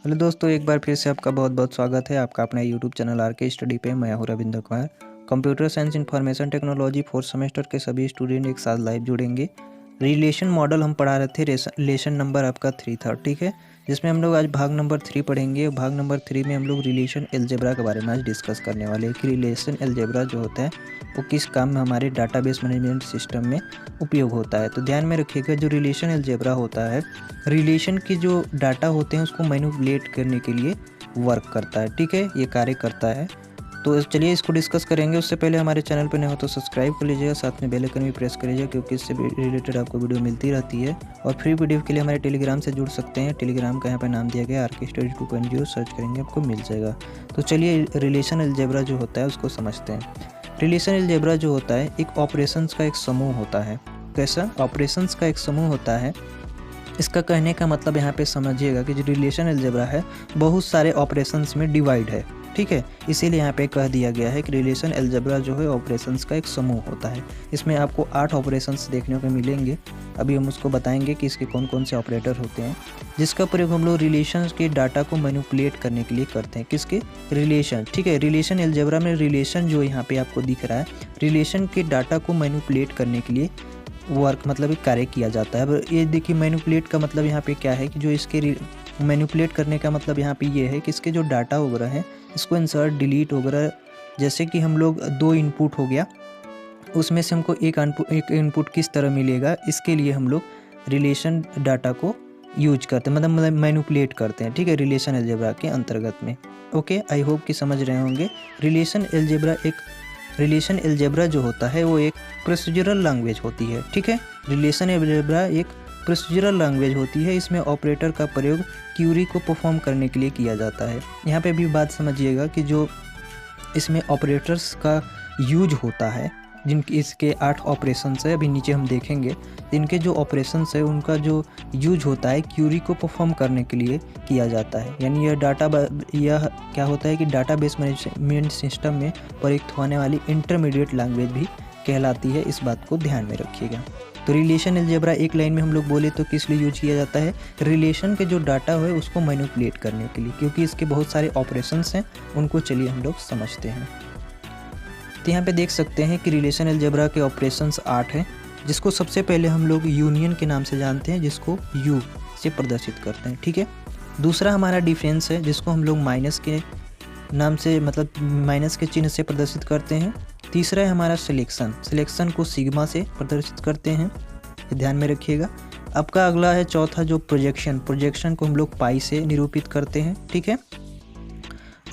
Hello दोस्तों, एक बार फिर से आपका बहुत बहुत स्वागत है आपका अपना यूट्यूब चैनल आर के स्टडी पे। मैं हूं Ravindra Kumar. Computer science information technology fourth semester के सभी स्टूडेंट एक साथ लाइव जुड़ेंगे। रिलेशन मॉडल हम पढ़ा रहे थे, रिलेशन नंबर आपका 3 था, ठीक है, जिसमें हम लोग आज भाग नंबर 3 पढ़ेंगे। भाग नंबर 3 में हम लोग रिलेशन अलजेब्रा के बारे में आज डिस्कस करने वाले हैं कि रिलेशन अलजेब्रा जो होता है वो किस काम में हमारे डाटाबेस मैनेजमेंट सिस्टम में उपयोग होता है। तो ध्यान में रखिएगा, जो रिलेशन अलजेब्रा होता है, रिलेशन के जो डाटा होते हैं उसको मैनिपुलेट करने के लिए वर्क करता है, ठीक है, ये कार्य करता है। तो चलिए इसको डिस्कस करेंगे। उससे पहले हमारे चैनल पर नए हो तो सब्सक्राइब कर लीजिएगा, साथ में बेल आइकन भी प्रेस कर लीजिएगा, क्योंकि इससे रिलेटेड आपको वीडियो मिलती रहती है। और फ्री वीडियो के लिए हमारे टेलीग्राम से जुड़ सकते हैं। टेलीग्राम का यहाँ पर नाम दिया गया आर के स्टडी 2.0, सर्च करेंगे आपको मिल जाएगा। तो चलिए रिलेशन अलजेब्रा जो होता है उसको समझते हैं। रिलेशन अलजेब्रा जो होता है एक ऑपरेशंस का एक समूह होता है। कैसा? ऑपरेशंस का एक समूह होता है। इसका कहने का मतलब यहाँ पे समझिएगा कि जो रिलेशन अलजेब्रा है बहुत सारे ऑपरेशंस में डिवाइड है, ठीक है। इसीलिए यहाँ पे कह दिया गया है कि रिलेशन अलजेब्रा जो है ऑपरेशंस का एक समूह होता है। इसमें आपको 8 ऑपरेशंस देखने को मिलेंगे। अभी हम उसको बताएंगे कि इसके कौन कौन से ऑपरेटर होते हैं, जिसका प्रयोग हम लोग रिलेशन के डाटा को मैनिपुलेट करने के लिए करते हैं। किसके? रिलेशन, ठीक है। रिलेशन अलजेब्रा में रिलेशन जो यहाँ पे आपको दिख रहा है, रिलेशन के डाटा को मैनिपुलेट करने के लिए वर्क मतलब एक कार्य किया जाता है। अब ये देखिए, मैनिपुलेट का मतलब यहाँ पे क्या है कि जो इसके मैनिपुलेट करने का मतलब यहाँ पे ये है कि इसके जो डाटा वगैरह है इसको इंसर्ट डिलीट वगैरह, जैसे कि हम लोग 2 इनपुट हो गया, उसमें से हमको एक इनपुट किस तरह मिलेगा, इसके लिए हम लोग रिलेशन डाटा को यूज करते हैं, मतलब मैनिपुलेट करते हैं, ठीक है, रिलेशन अलजेब्रा के अंतर्गत में। ओके, आई होप कि समझ रहे होंगे। रिलेशन अलजेब्रा जो होता है वो एक प्रोसीजरल लैंग्वेज होती है, ठीक है। रिलेशन अलजेब्रा एक प्रोसीजरल लैंग्वेज होती है। इसमें ऑपरेटर का प्रयोग क्यूरी को परफॉर्म करने के लिए किया जाता है। यहाँ पे भी बात समझिएगा कि जो इसमें ऑपरेटर्स का यूज होता है, जिनकी इसके 8 ऑपरेशंस है, अभी नीचे हम देखेंगे। इनके जो ऑपरेशंस है उनका जो यूज होता है क्यूरी को परफॉर्म करने के लिए किया जाता है। यानी यह क्या होता है कि डाटाबेस मैनेजमेंट सिस्टम में प्रयुक्त होने वाली इंटरमीडिएट लैंग्वेज भी कहलाती है। इस बात को ध्यान में रखिएगा। तो रिलेशन अलजेब्रा एक लाइन में हम लोग बोले तो किस लिए यूज किया जाता है? रिलेशन के जो डाटा है उसको मैनिपुलेट करने के लिए, क्योंकि इसके बहुत सारे ऑपरेशंस हैं। उनको चलिए हम लोग समझते हैं। तो यहाँ पे देख सकते हैं कि रिलेशन अलजेब्रा के ऑपरेशंस 8 हैं, जिसको सबसे पहले हम लोग यूनियन के नाम से जानते हैं, जिसको यू से प्रदर्शित करते हैं, ठीक है। दूसरा हमारा डिफरेंस है, जिसको हम लोग माइनस के नाम से, मतलब माइनस के चिन्ह से प्रदर्शित करते हैं। तीसरा है हमारा सिलेक्शन को सिग्मा से प्रदर्शित करते हैं, ध्यान में रखिएगा। आपका अगला है चौथा जो प्रोजेक्शन को हम लोग पाई से निरूपित करते हैं, ठीक है।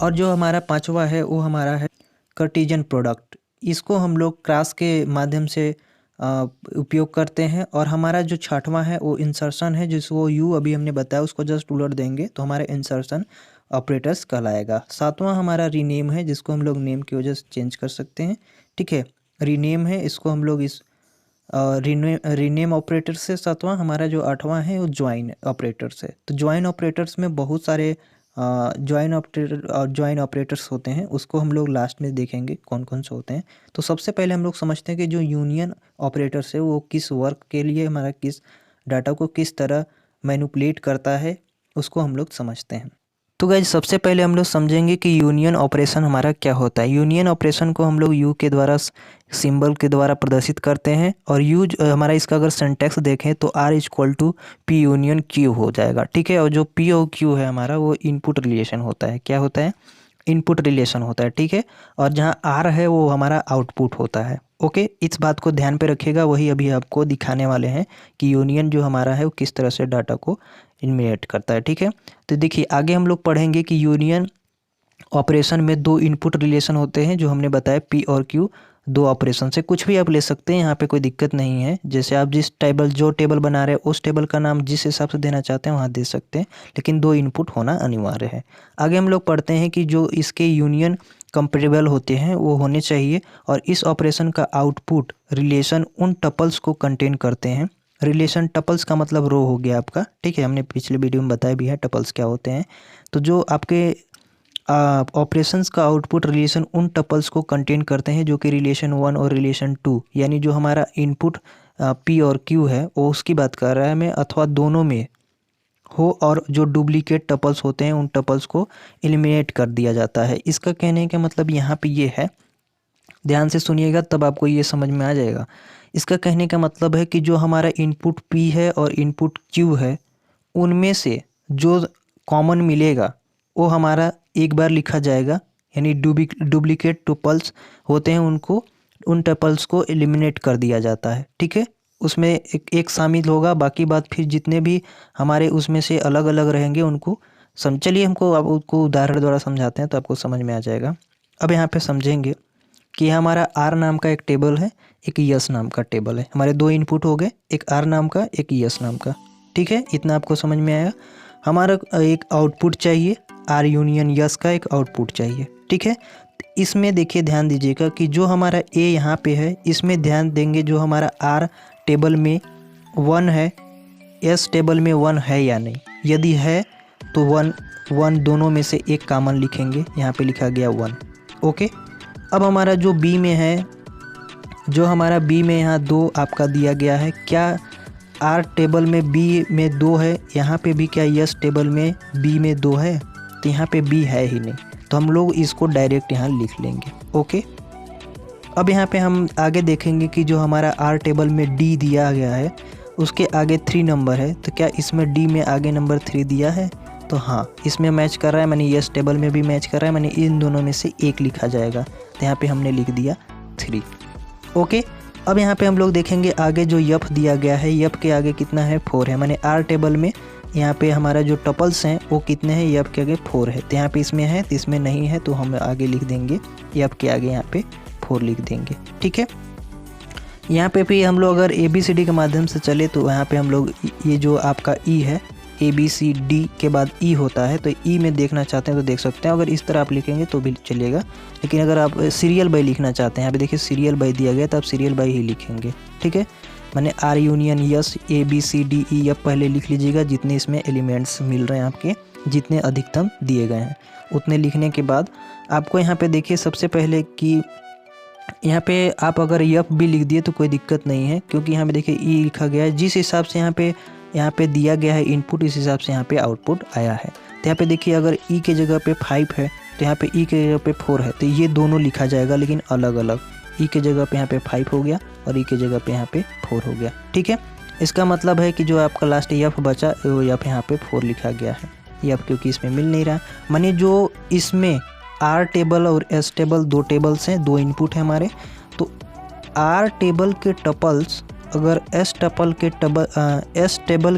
और जो हमारा पांचवा है वो हमारा है कार्टेशियन प्रोडक्ट। इसको हम लोग क्रॉस के माध्यम से उपयोग करते हैं। और हमारा जो छठवां है वो इंसर्शन है, जिसको यू अभी हमने बताया उसको जस्ट उलट देंगे तो हमारा इंसर्शन ऑपरेटर्स कहलाएगा। सातवां हमारा रीनेम है, जिसको हम लोग नेम की वजह से चेंज कर सकते हैं, ठीक है, रीनेम है। इसको हम लोग इस रीनेम ऑपरेटर से। सातवां हमारा जो आठवां है वो ज्वाइन ऑपरेटर्स है। तो ज्वाइन ऑपरेटर्स में बहुत सारे ज्वाइन ऑपरेटर्स होते हैं, उसको हम लोग लास्ट में देखेंगे कौन कौन से होते हैं। तो सबसे पहले हम लोग समझते हैं कि जो यूनियन ऑपरेटर्स है वो किस वर्क के लिए, हमारा किस डाटा को किस तरह मैनिपुलेट करता है, उसको हम लोग समझते हैं। तो गाइज सबसे पहले हम लोग समझेंगे कि यूनियन ऑपरेशन हमारा क्या होता है। यूनियन ऑपरेशन को हम लोग यू के द्वारा, सिंबल के द्वारा प्रदर्शित करते हैं। और यू हमारा इसका अगर सिंटैक्स देखें तो R equal to P union Q हो जाएगा, ठीक है। और जो पी और क्यू है हमारा वो इनपुट रिलेशन होता है। क्या होता है? इनपुट रिलेशन होता है, ठीक है। और जहाँ आर है वो हमारा आउटपुट होता है। ओके, इस बात को ध्यान पे रखिएगा। वही अभी आपको दिखाने वाले हैं कि यूनियन जो हमारा है वो किस तरह से डाटा को इनमेट करता है, ठीक है। तो देखिए आगे हम लोग पढ़ेंगे कि यूनियन ऑपरेशन में 2 इनपुट रिलेशन होते हैं, जो हमने बताया पी और क्यू। 2 ऑपरेशन से कुछ भी आप ले सकते हैं, यहाँ पे कोई दिक्कत नहीं है। जैसे आप जो टेबल बना रहे हैं उस टेबल का नाम जिस हिसाब से देना चाहते हैं वहाँ दे सकते हैं, लेकिन 2 इनपुट होना अनिवार्य है। आगे हम लोग पढ़ते हैं कि जो इसके यूनियन कंपेरेबल होते हैं वो होने चाहिए। और इस ऑपरेशन का आउटपुट रिलेशन उन टपल्स को कंटेन करते हैं। रिलेशन टपल्स का मतलब रो हो गया आपका, ठीक है, हमने पिछले वीडियो में बताया भी है टपल्स क्या होते हैं। तो जो आपके ऑपरेशंस का आउटपुट रिलेशन उन टपल्स को कंटेन करते हैं जो कि रिलेशन 1 और रिलेशन 2, यानी जो हमारा इनपुट पी और क्यू है वो उसकी बात कर रहा है मैं, अथवा दोनों में हो और जो डुप्लीकेट टपल्स होते हैं उन टपल्स को एलिमिनेट कर दिया जाता है। इसका कहने का मतलब यहाँ पे ये है, ध्यान से सुनिएगा तब आपको ये समझ में आ जाएगा। इसका कहने का मतलब है कि जो हमारा इनपुट P है और इनपुट Q है, उनमें से जो कॉमन मिलेगा वो हमारा एक बार लिखा जाएगा, यानी डुप्लीकेट टपल्स होते हैं उनको, उन टपल्स को एलिमिनेट कर दिया जाता है। ठीक है, उसमें एक शामिल होगा, बाकी बात फिर जितने भी हमारे उसमें से अलग अलग रहेंगे उनको चलिए हमको अब उसको उदाहरण द्वारा समझाते हैं तो आपको समझ में आ जाएगा। अब यहाँ पे समझेंगे कि हमारा R नाम का एक टेबल है, एक यस नाम का टेबल है। हमारे दो इनपुट हो गए, एक R नाम का, एक यस नाम का। ठीक है, इतना आपको समझ में आया। हमारा एक आउटपुट चाहिए, R यूनियन यस का एक आउटपुट चाहिए। ठीक है, इसमें देखिए ध्यान दीजिएगा कि जो हमारा A यहाँ पे है, इसमें ध्यान देंगे जो हमारा R टेबल में 1 है, S टेबल में 1 है या नहीं। यदि है तो 1 दोनों में से एक कॉमन लिखेंगे, यहाँ पे लिखा गया 1। ओके, अब हमारा जो B में है, जो हमारा B में यहाँ 2 आपका दिया गया है, क्या R टेबल में B में 2 है, यहाँ पे भी क्या यस टेबल में B में 2 है? तो यहाँ पे B है ही नहीं, तो हम लोग इसको डायरेक्ट यहाँ लिख लेंगे। ओके, अब यहाँ पे हम आगे देखेंगे कि जो हमारा R टेबल में D दिया गया है उसके आगे 3 नंबर है, तो क्या इसमें D में आगे नंबर 3 दिया है? तो हाँ, इसमें मैच कर रहा है, मैंने यस टेबल में भी मैच कर रहा है, मैंने इन दोनों में से एक लिखा जाएगा, तो यहाँ पे हमने लिख दिया 3। ओके, अब यहाँ पे हम लोग देखेंगे आगे जो यफ दिया गया है, यफ के आगे कितना है? 4 है। मैंने R टेबल में यहाँ पे हमारा जो टपल्स हैं वो कितने हैं? यफ के आगे 4 है, तो यहाँ पे इसमें है तो इसमें नहीं है, तो हम आगे लिख देंगे यफ के आगे यहाँ पे 4 लिख देंगे। ठीक है, यहाँ पे भी हम लोग अगर ABCD के माध्यम से चले तो यहाँ पे हम लोग ये जो आपका E है, ABCD के बाद E होता है, तो E में देखना चाहते हैं तो देख सकते हैं। अगर इस तरह आप लिखेंगे तो भी चलेगा, लेकिन अगर आप सीरियल बाई लिखना चाहते हैं, यहाँ पे देखिए सीरियल बाई दिया गया, तो आप सीरियल बाई ही लिखेंगे। ठीक है, मैंने R यूनियन यस ABCD अब पहले लिख लीजिएगा, जितने इसमें एलिमेंट्स मिल रहे हैं आपके, जितने अधिकतम दिए गए हैं उतने लिखने के बाद आपको यहाँ पे देखिए सबसे पहले कि यहाँ पे आप अगर यफ भी लिख दिए तो कोई दिक्कत नहीं है, क्योंकि यहाँ पे देखिए ई लिखा गया है, जिस हिसाब से यहाँ पे दिया गया है इनपुट, इस हिसाब से यहाँ पे आउटपुट आया है। तो यहाँ पे देखिए अगर ई के जगह पे 5 है तो यहाँ पे ई के जगह पे 4 है, तो ये दोनों लिखा जाएगा लेकिन अलग अलग। ई के जगह पे यहाँ पे 5 हो गया और ई के जगह पे यहाँ पे 4 हो गया। ठीक है, इसका मतलब है कि जो आपका लास्ट यफ बचा वो यफ यहाँ पे 4 लिखा गया है, यफ क्योंकि इसमें मिल नहीं रहा। माने जो इसमें R टेबल और S टेबल 2 टेबल्स हैं, 2 इनपुट है हमारे, तो R टेबल के टपल्स अगर S टेबल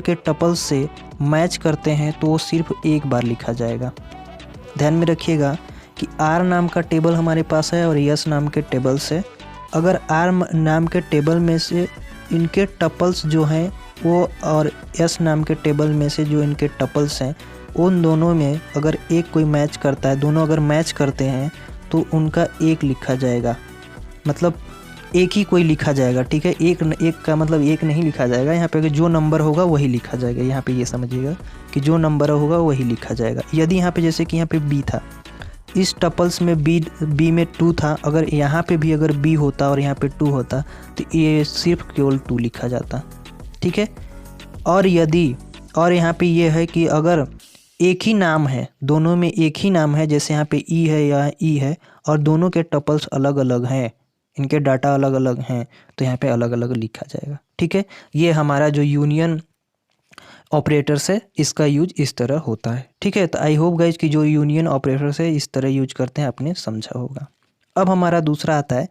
के टपल्स से मैच करते हैं तो वो सिर्फ एक बार लिखा जाएगा। ध्यान में रखिएगा कि R नाम का टेबल हमारे पास है और S नाम के टेबल्स है। अगर R नाम के टेबल में से इनके टपल्स जो हैं वो और S नाम के टेबल में से जो इनके टपल्स हैं उन दोनों में अगर एक कोई मैच करता है, दोनों अगर मैच करते हैं तो उनका एक लिखा जाएगा, मतलब एक ही कोई लिखा जाएगा। ठीक है, एक का मतलब एक नहीं लिखा जाएगा, यहाँ पे जो नंबर होगा वही लिखा जाएगा। यहाँ पे ये समझिएगा कि जो नंबर होगा वही लिखा जाएगा। यदि यहाँ पे जैसे कि यहाँ पे B था, इस टपल्स में B में 2 था, अगर यहाँ पे भी अगर B होता और यहाँ पे 2 होता तो ये सिर्फ केवल 2 लिखा जाता। ठीक है, और यहाँ पे ये है कि अगर एक ही नाम है, दोनों में एक ही नाम है, जैसे यहाँ पे E है या E है और दोनों के टपल्स अलग अलग हैं, इनके डाटा अलग अलग हैं, तो यहाँ पे अलग अलग लिखा जाएगा। ठीक है, ये हमारा जो यूनियन ऑपरेटर्स है इसका यूज इस तरह होता है। ठीक है, तो आई होप गाइज कि जो यूनियन ऑपरेटर्स है इस तरह यूज करते हैं, आपने समझा होगा। अब हमारा दूसरा आता है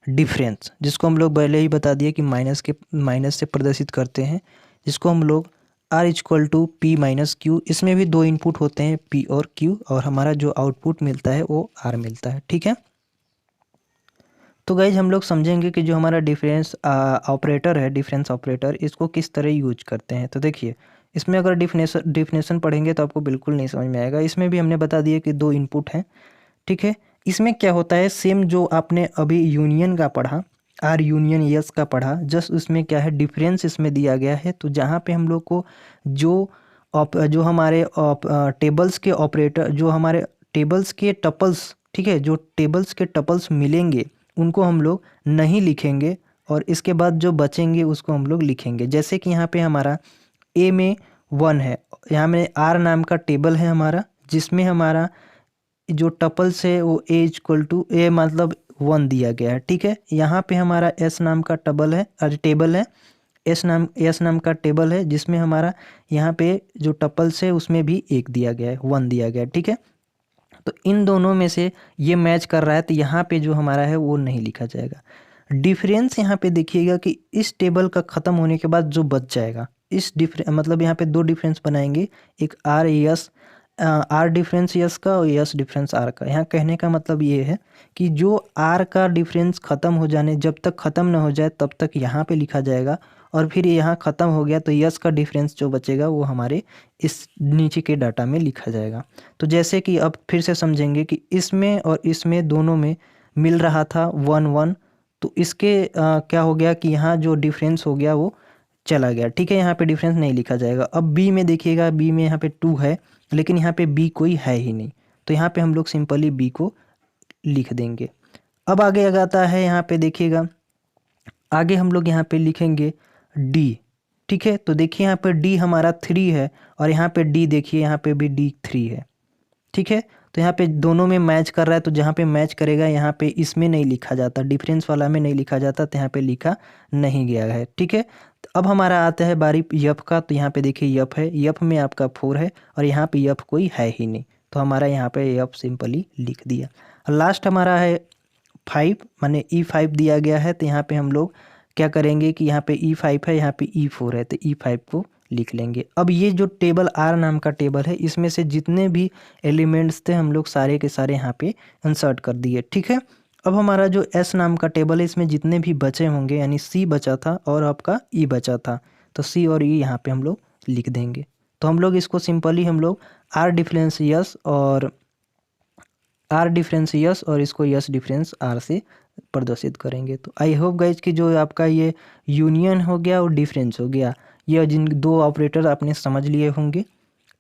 डिफरेंस, जिसको हम लोग पहले ही बता दिए कि माइनस से प्रदर्शित करते हैं, जिसको हम लोग R = P - Q। इसमें भी 2 इनपुट होते हैं P और Q, और हमारा जो आउटपुट मिलता है वो R मिलता है। ठीक है, तो गाइज हम लोग समझेंगे कि जो हमारा डिफरेंस ऑपरेटर है, डिफरेंस ऑपरेटर, इसको किस तरह यूज करते हैं। तो देखिए इसमें अगर डिफिनेशन पढ़ेंगे तो आपको बिल्कुल नहीं समझ में आएगा। इसमें भी हमने बता दिया कि 2 इनपुट हैं। ठीक है, इसमें क्या होता है, सेम जो आपने अभी यूनियन का पढ़ा, R यूनियन यस का पढ़ा, जस्ट उसमें क्या है डिफरेंस इसमें दिया गया है। तो जहाँ पे हम लोग को जो हमारे टेबल्स के ऑपरेटर, जो हमारे टेबल्स के टपल्स, ठीक है, जो टेबल्स के टपल्स मिलेंगे उनको हम लोग नहीं लिखेंगे, और इसके बाद जो बचेंगे उसको हम लोग लिखेंगे। जैसे कि यहाँ पे हमारा A में 1 है। यहाँ में आर नाम का टेबल है हमारा, जिसमें हमारा जो टपल्स है वो ए इक्वल टू ए मतलब 1 दिया गया है। ठीक है, यहाँ पे हमारा एस नाम का टेबल है, एस नाम का टेबल है, जिसमें हमारा यहाँ पे जो टपल्स है उसमें भी 1 दिया गया है, 1 दिया गया है। ठीक है, तो इन दोनों में से ये मैच कर रहा है, तो यहाँ पे जो हमारा है वो नहीं लिखा जाएगा। डिफरेंस यहाँ पे देखिएगा कि इस टेबल का ख़त्म होने के बाद जो बच जाएगा, इस मतलब यहाँ पे 2 डिफरेंस बनाएंगे, एक R S, R difference S का और यस डिफरेंस आर का। यहाँ कहने का मतलब ये है कि जो आर का डिफरेंस ख़त्म हो जाने, जब तक ख़त्म ना हो जाए तब तक यहाँ पे लिखा जाएगा, और फिर यहाँ ख़त्म हो गया तो यस का डिफरेंस जो बचेगा वो हमारे इस नीचे के डाटा में लिखा जाएगा। तो जैसे कि अब फिर से समझेंगे कि इसमें और इसमें दोनों में मिल रहा था 1 1, तो इसके क्या हो गया कि यहाँ जो डिफरेंस हो गया वो चला गया। ठीक है, यहाँ पे डिफरेंस नहीं लिखा जाएगा। अब बी में देखिएगा, बी में यहाँ पे 2 है, लेकिन यहाँ पे बी कोई है ही नहीं, तो यहाँ पे हम लोग सिंपली बी को लिख देंगे। अब आगे आता है, यहाँ पे देखिएगा, आगे हम लोग यहाँ पे लिखेंगे डी। ठीक है, तो देखिए यहाँ पे डी हमारा 3 है, और यहाँ पे डी देखिए, यहाँ पे भी डी 3 है। ठीक है, तो यहाँ पे दोनों में मैच कर रहा है, तो जहाँ पे मैच करेगा यहाँ पे इसमें नहीं लिखा जाता, डिफरेंस वाला में नहीं लिखा जाता, तो यहाँ पे लिखा नहीं गया है। ठीक है, तो अब हमारा आता है बारी यफ का, तो यहाँ पे देखिए यफ है, यफ में आपका 4 है, और यहाँ पे यफ कोई है ही नहीं, तो हमारा यहाँ पे यफ सिंपली लिख दिया। लास्ट हमारा है 5, माने E5 दिया गया है, तो यहाँ पे हम लोग क्या करेंगे कि यहाँ पे E5 है, यहाँ पे E4 है, तो E5 को लिख लेंगे। अब ये जो टेबल आर नाम का टेबल है, इसमें से जितने भी एलिमेंट्स थे हम लोग सारे के सारे यहाँ पे इंसर्ट कर दिए। ठीक है, अब हमारा जो एस नाम का टेबल है, इसमें जितने भी बचे होंगे, यानी सी बचा था और आपका ई बचा था, तो सी और ई यहाँ पे हम लोग लिख देंगे। तो हम लोग इसको सिंपली हम लोग आर डिफरेंस यस और इसको यस डिफरेंस आर से प्रदर्शित करेंगे। तो आई होप गाइज कि जो आपका ये यूनियन हो गया और डिफरेंस हो गया, ये जिन 2 ऑपरेटर आपने समझ लिए होंगे।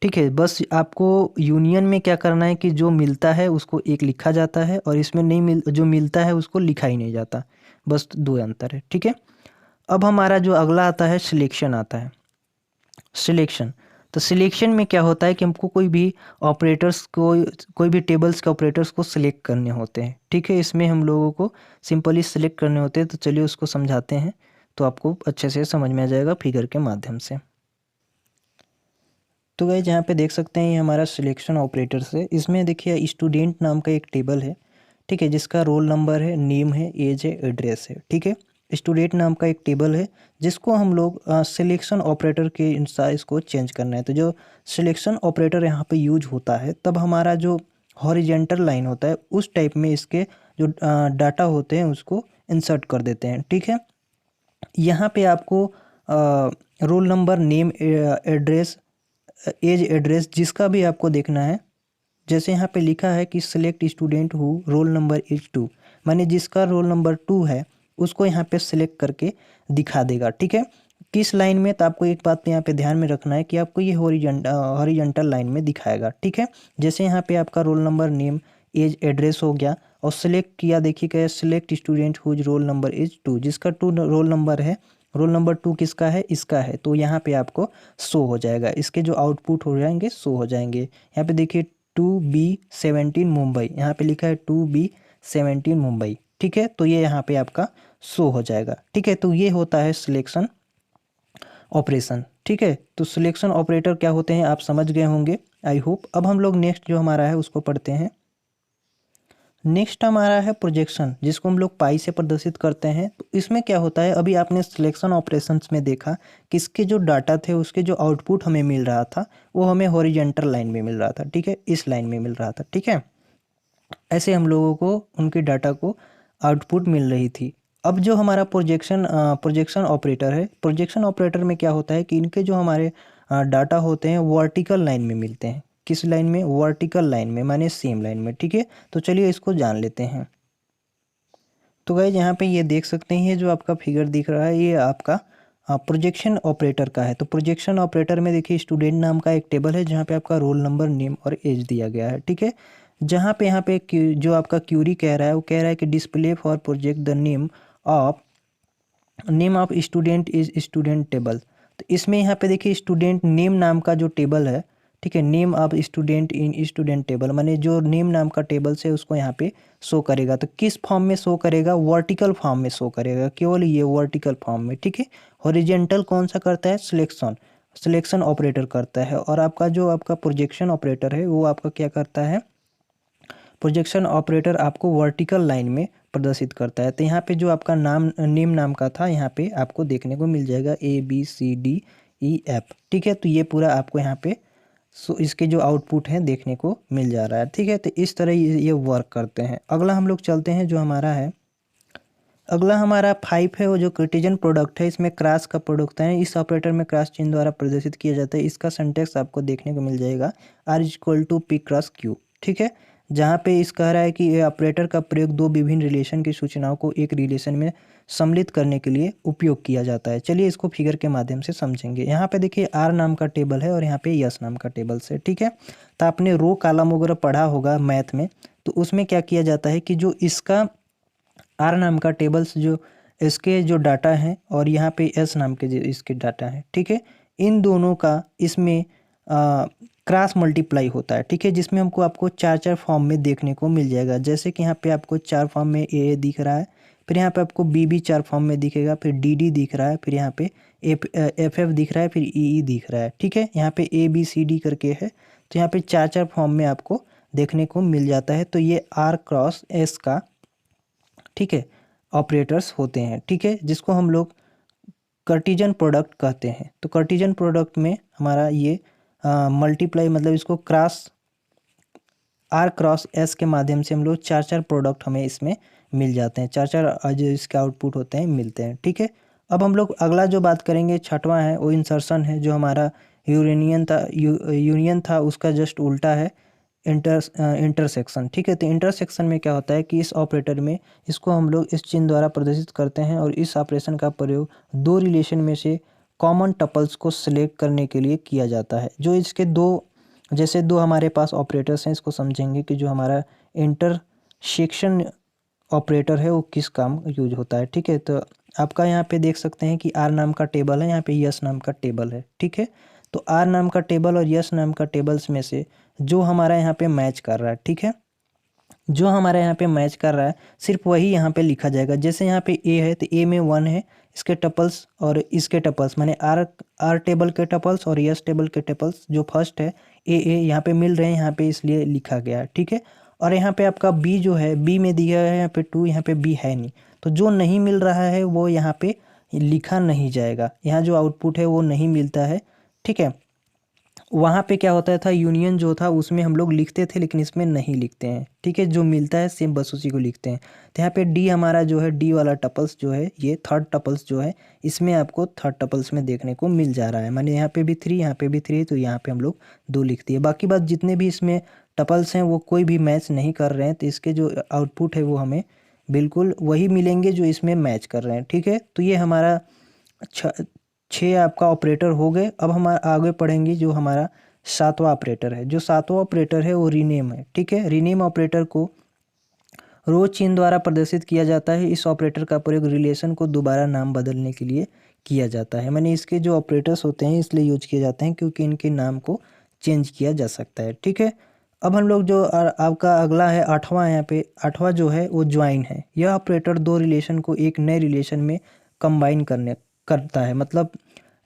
ठीक है, बस आपको यूनियन में क्या करना है कि जो मिलता है उसको एक लिखा जाता है, और इसमें नहीं जो मिलता है उसको लिखा ही नहीं जाता, बस 2 अंतर है। ठीक है, अब हमारा जो अगला आता है सिलेक्शन आता है। सिलेक्शन, तो सिलेक्शन में क्या होता है कि हमको कोई भी ऑपरेटर्स को, कोई भी टेबल्स के ऑपरेटर्स को सिलेक्ट करने होते हैं। ठीक है, इसमें हम लोगों को सिंपली सिलेक्ट करने होते हैं, तो चलिए उसको समझाते हैं, तो आपको अच्छे से समझ में आ जाएगा फिगर के माध्यम से। तो गाइस यहाँ पे देख सकते हैं ये हमारा सिलेक्शन ऑपरेटर्स है। इसमें देखिए स्टूडेंट नाम का एक टेबल है, ठीक है, जिसका रोल नंबर है, नेम है, एज है, एड्रेस है। ठीक है, स्टूडेंट नाम का एक टेबल है जिसको हम लोग सिलेक्शन ऑपरेटर के अनुसार इसको चेंज करना है। तो जो सिलेक्शन ऑपरेटर यहाँ पे यूज होता है, तब हमारा जो हॉरिजेंटल लाइन होता है उस टाइप में इसके जो डाटा होते हैं उसको इंसर्ट कर देते हैं। ठीक है, यहाँ पे आपको roll number, name, address, age, address जिसका भी आपको देखना है, जैसे यहाँ पे लिखा है कि select student who role number is 2, माने जिसका रोल नंबर 2 है उसको यहाँ पे सिलेक्ट करके दिखा देगा। ठीक है, किस लाइन में, तो आपको एक बात यहाँ पे ध्यान में रखना है कि आपको ये हॉरिजॉन्टल लाइन में दिखाएगा। ठीक है, जैसे यहाँ पे आपका roll number, name, age, address हो गया, और सिलेक्ट किया, देखिए क्या, select student whose roll number is 2, जिसका 2 रोल नंबर है, रोल नंबर 2 किसका है, इसका है, तो यहाँ पे आपको शो हो जाएगा, इसके जो आउटपुट हो जाएंगे शो हो जाएंगे। यहाँ पे देखिए 2B17 मुंबई, यहाँ पे लिखा है 2B17 मुंबई। ठीक है, तो ये यहाँ पे आपका शो हो जाएगा। ठीक है, तो ये होता है सिलेक्शन ऑपरेशन। ठीक है, तो सिलेक्शन ऑपरेटर क्या होते हैं आप समझ गए होंगे, आई होप। अब हम लोग नेक्स्ट जो हमारा है उसको पढ़ते हैं। नेक्स्ट हमारा है प्रोजेक्शन, जिसको हम लोग पाई से प्रदर्शित करते हैं। तो इसमें क्या होता है, अभी आपने सिलेक्शन ऑपरेशंस में देखा कि इसके जो डाटा थे उसके जो आउटपुट हमें मिल रहा था वो हमें हॉरिजॉन्टल लाइन में मिल रहा था। ठीक है, इस लाइन में मिल रहा था। ठीक है, ऐसे हम लोगों को उनके डाटा को आउटपुट मिल रही थी। अब जो हमारा प्रोजेक्शन ऑपरेटर है, प्रोजेक्शन ऑपरेटर में क्या होता है कि इनके जो हमारे डाटा होते हैं वर्टिकल लाइन में मिलते हैं। किस लाइन में, वर्टिकल लाइन में, माने सेम लाइन में। ठीक है, तो चलिए इसको जान लेते हैं। तो गाइस यहाँ पे ये देख सकते हैं, जो आपका फिगर दिख रहा है ये आपका प्रोजेक्शन ऑपरेटर का है। तो प्रोजेक्शन ऑपरेटर में देखिए स्टूडेंट नाम का एक टेबल है जहाँ पे आपका रोल नंबर, नेम और एज दिया गया है। ठीक है, जहाँ पे यहाँ पे जो आपका क्यूरी कह रहा है वो कह रहा है कि display for project the name of student is student table. तो तो इसमें यहाँ पे देखिए स्टूडेंट नेम नाम का जो टेबल है, ठीक है, name of student in student table, माने जो नेम नाम का टेबल से उसको यहाँ पे शो करेगा। तो किस फॉर्म में शो करेगा? वर्टिकल फॉर्म में शो करेगा, केवल ये वर्टिकल फॉर्म में, ठीक है। हॉरिजेंटल कौन सा करता है? सिलेक्शन ऑपरेटर करता है। और आपका जो आपका प्रोजेक्शन ऑपरेटर है वो आपका क्या करता है? प्रोजेक्शन ऑपरेटर आपको वर्टिकल लाइन में प्रदर्शित करता है। तो यहाँ पे जो आपका नेम नाम का था, यहाँ पे आपको देखने को मिल जाएगा ABCDEF, ठीक है। तो ये पूरा आपको यहाँ पे इसके जो आउटपुट हैं देखने को मिल जा रहा है, ठीक है। तो इस तरह ये वर्क करते हैं। अगला हम लोग चलते हैं, जो हमारा है अगला हमारा 5 है, वो जो कार्टेशियन प्रोडक्ट है। इसमें क्रॉस का प्रोडक्ट है, इस ऑपरेटर में क्रॉस चिन्ह द्वारा प्रदर्शित किया जाता है। इसका सिंटैक्स आपको देखने को मिल जाएगा R=P क्रॉस Q, ठीक है। जहाँ पे इस कह रहा है कि ये ऑपरेटर का प्रयोग दो विभिन्न रिलेशन की सूचनाओं को एक रिलेशन में सम्मिलित करने के लिए उपयोग किया जाता है। चलिए इसको फिगर के माध्यम से समझेंगे। यहाँ पे देखिए R नाम का टेबल है और यहाँ पे यस नाम का टेबल से, ठीक है। तो आपने रो कॉलम वगैरह पढ़ा होगा मैथ में, तो उसमें क्या किया जाता है कि जो इसका आर नाम का टेबल्स, जो इसके जो डाटा हैं और यहाँ पे एस नाम के जो इसके डाटा हैं, ठीक है, इन दोनों का इसमें क्रॉस मल्टीप्लाई होता है, ठीक है, जिसमें हमको आपको चार चार फॉर्म में देखने को मिल जाएगा। जैसे कि यहाँ पे आपको चार फॉर्म में ए दिख रहा है, फिर यहाँ पे आपको बी भी चार फॉर्म में दिखेगा, फिर डी दिख रहा है, फिर यहाँ पे एफ दिख रहा है, फिर ई दिख रहा है, ठीक है। यहाँ पे ABCD करके है, तो यहाँ पे चार चार फॉर्म में आपको देखने को मिल जाता है। तो ये R×S का, ठीक है, ऑपरेटर्स होते हैं, ठीक है, जिसको हम लोग कार्टेशियन प्रोडक्ट कहते हैं। तो कार्टेशियन प्रोडक्ट में हमारा ये मल्टीप्लाई, मतलब इसको R×S के माध्यम से हम लोग चार चार प्रोडक्ट हमें इसमें मिल जाते हैं, चार चार जो इसके आउटपुट होते हैं मिलते हैं, ठीक है। अब हम लोग अगला जो बात करेंगे, छठवां है, वो इंसर्शन है। जो हमारा यूनियन था उसका जस्ट उल्टा है, इंटरसेक्शन, ठीक है। तो इंटरसेक्शन में क्या होता है कि इस ऑपरेटर में इसको हम लोग इस चिन्ह द्वारा प्रदर्शित करते हैं और इस ऑपरेशन का प्रयोग दो रिलेशन में से कॉमन टपल्स को सिलेक्ट करने के लिए किया जाता है। जो इसके दो हमारे पास ऑपरेटर्स हैं, इसको समझेंगे कि जो हमारा इंटरसेक्शन ऑपरेटर है वो किस काम यूज होता है, ठीक है। तो आपका यहाँ पे देख सकते हैं कि आर नाम का टेबल है, यहाँ पे यस नाम का टेबल है, ठीक है। तो आर नाम का टेबल और यस नाम का टेबल्स में से जो हमारा यहाँ पे मैच कर रहा है, ठीक है, जो हमारे यहाँ पे मैच कर रहा है सिर्फ वही यहाँ पे लिखा जाएगा। जैसे यहाँ पे ए है, तो ए में 1 है, इसके टपल्स और इसके टपल्स, माने आर टेबल के टपल्स और यस टेबल के टपल्स जो फर्स्ट है ए यहाँ पे मिल रहे हैं, यहाँ पे इसलिए लिखा गया है, ठीक है। और यहाँ पे आपका बी जो है, बी में दिया है यहाँ पे 2, यहाँ पे बी है नहीं, तो जो नहीं मिल रहा है वो यहाँ पे लिखा नहीं जाएगा, यहाँ जो आउटपुट है वो नहीं मिलता है, ठीक है। वहाँ पे क्या होता था, यूनियन जो था उसमें हम लोग लिखते थे, लेकिन इसमें नहीं लिखते हैं, ठीक है। जो मिलता है सेम बस उसी को लिखते हैं। तो यहाँ पे डी हमारा जो है, डी वाला टपल्स जो है, ये थर्ड टपल्स जो है, इसमें आपको थर्ड टपल्स में देखने को मिल जा रहा है, माने यहाँ पे भी 3, यहाँ पे भी 3, तो यहाँ पे हम लोग 2 लिख दिए। बाकी बात जितने भी इसमें टपल्स हैं वो कोई भी मैच नहीं कर रहे हैं, तो इसके जो आउटपुट है वो हमें बिल्कुल वही मिलेंगे जो इसमें मैच कर रहे हैं, ठीक है। तो ये हमारा 6 आपका ऑपरेटर हो गए। अब हम आगे पढ़ेंगे जो हमारा 7वां ऑपरेटर है। जो 7वां ऑपरेटर है वो रीनेम है, ठीक है। रीनेम ऑपरेटर को रो चिन्ह द्वारा प्रदर्शित किया जाता है। इस ऑपरेटर का प्रयोग रिलेशन को दोबारा नाम बदलने के लिए किया जाता है, माने इसके जो ऑपरेटर्स होते हैं इसलिए यूज किए जाते हैं क्योंकि इनके नाम को चेंज किया जा सकता है, ठीक है। अब हम लोग जो आपका अगला है 8वां, यहाँ पे 8वां जो है वो ज्वाइन है। यह ऑपरेटर दो रिलेशन को एक नए रिलेशन में कंबाइन करता है, मतलब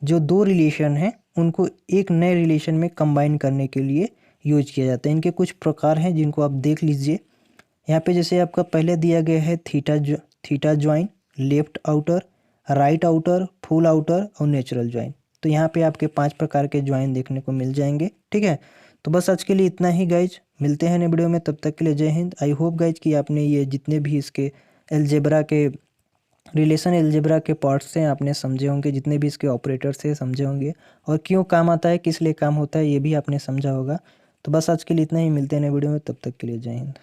जो दो रिलेशन हैं उनको एक नए रिलेशन में कंबाइन करने के लिए यूज किया जाता है। इनके कुछ प्रकार हैं जिनको आप देख लीजिए यहाँ पे। जैसे आपका पहले दिया गया है theta join, left outer, right outer, full outer और नेचुरल ज्वाइन। तो यहाँ पे आपके 5 प्रकार के ज्वाइन देखने को मिल जाएंगे, ठीक है। तो बस आज के लिए इतना ही गाइज, मिलते हैं नए वीडियो में, तब तक के लिए जय हिंद। आई होप गाइज कि आपने ये जितने भी इसके एलजेब्रा के रिलेशन एलजेब्रा के पार्ट्स हैं आपने समझे होंगे, जितने भी इसके ऑपरेटर्स हैं समझे होंगे, और क्यों काम आता है, किस लिए काम होता है, ये भी आपने समझा होगा। तो बस आज के लिए इतना ही, मिलते हैं नए वीडियो में, तब तक के लिए जय हिंद।